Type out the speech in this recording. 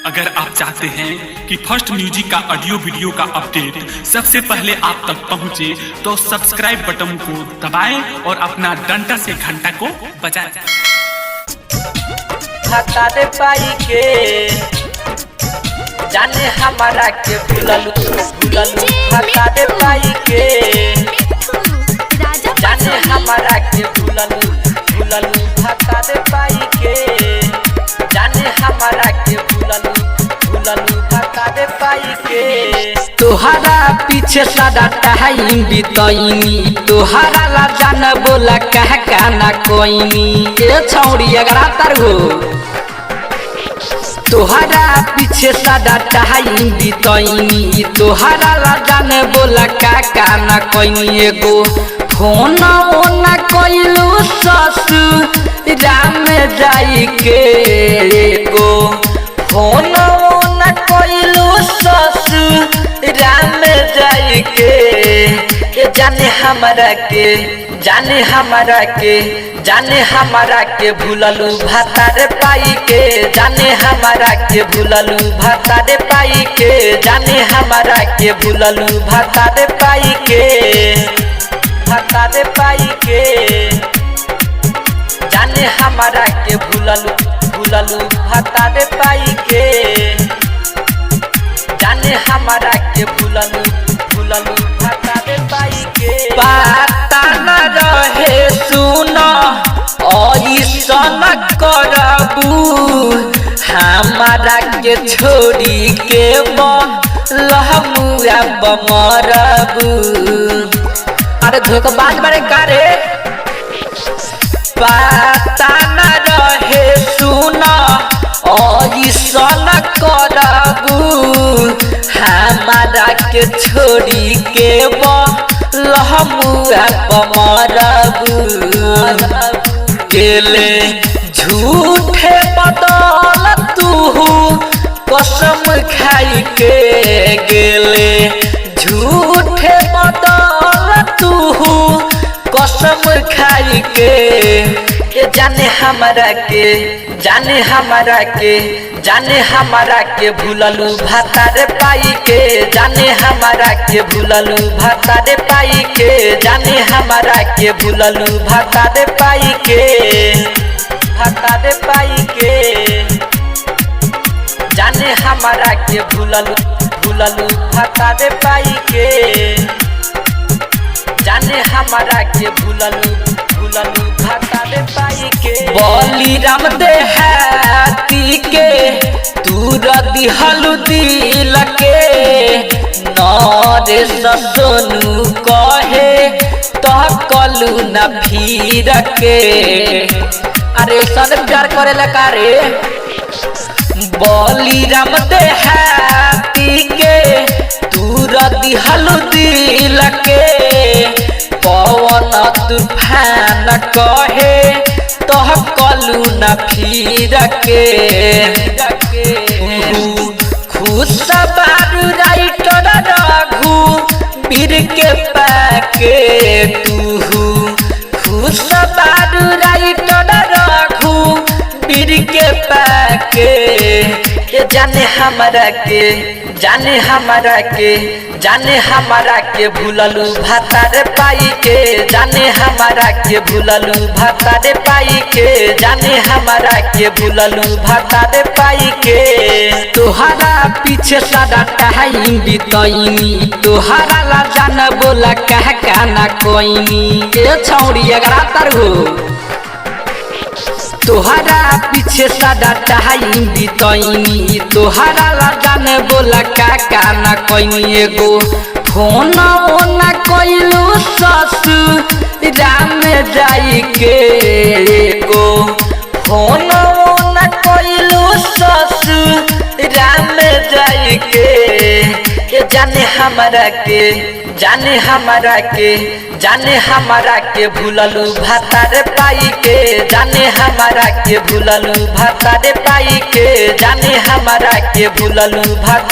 अगर आप चाहते हैं कि फर्स्ट म्यूजिक का ऑडियो वीडियो का अपडेट सबसे पहले आप तक पहुंचे, तो सब्सक्राइब बटन को दबाएं और अपना डंडा से घंटा को बजाएं। हटा दे पाई के जाने हमारा के भूललू हटा दे पाई के जाने हमारा के भूललू हटा दे पाई के जाने हमारा के भूललू हटा दे पाई के। तोहरा पीछे सादा टाइम बितैनी, तोहरा ला जान बोला कह काना कोईनी ए छौड़ी अगर आतर हो। तोहरा पीछे सादा टाइम बितैनी, तोहरा ला जान बोला कह काना कोईनी। एगो फोन ओना कोइलू ससुराम जाई के, एगो फोन ओना कोइलू ससुराम जाई के। जाने हमारा के जाने हमारा के जाने हमारा के भूललू भातार पाई के, जाने हमारा के भूललू भातार पाई के, जाने हमारा के भूललू भातार पाई के, भातार पाई के। जाने हमारा के भूललू भातार पाई के, जाने हमारा के भूललू भातार पाई के। पता न रहे सुनो ऐसन करबू हमारा के छोड़ी के लहमुआ बमरबू। अरे धोखेबाज बारे कारे पता न रहे सुनो ऐसन करबू हमारा के छोड़ी के लहमुआ बमरबू। गेले झूठे बदल तू कसम खाई के, गेले झूठे बदल तू कसम खाई के। जाने हमारा के जाने हमारा के जाने हमारा के भूललू भातार पाई के, जाने हमारा के भूललू भातार पाई के, जाने हमारा के भूललू भातार पाई के, भातार पाई के। जाने हमारा के भूललू भातार पाई के, जाने हमारा के भूललू भातार पाई के। बलिराम देहाती के तू दिहलू दिल के, नरेश सोनू कहे तो कलू न फिर के। अरे सन प्यार करे लगा रे बलिराम देहाती के तू दिहलू दिल के, पवन तूफान कहे तो कलू न फिर के। खुश बारू राइटर रघु बीर के पाके, तू खुश बारू राइटर रघु बीर के पाके। जाने हमारा के जाने हमारा के जाने हमारा के भूललू भातार पाई के, जाने हमारा के भूललू भातार पाई के, जाने हमारा के भूललू भातार पाई के। तोहरा पीछे सादा टाइम बितैनी, तोहरा ला जान बोला कह काना कोईनी ए छौड़ी अगर आतर हो। तोहरा पीछे सादा टाइम बितैनी, तोहरा ला जान बोला का काना कोईनी। एगो फोन ओना कोइलू ससुराम जाई के, एगो फोन ओना कोइलू ससुराम जाई के। जाने हमारा के जाने हमारा के जाने हमारा के भूललू भातार पाई के, जाने हमारा के भूललू भातार पाई के, जाने हमारा के भूललू भातार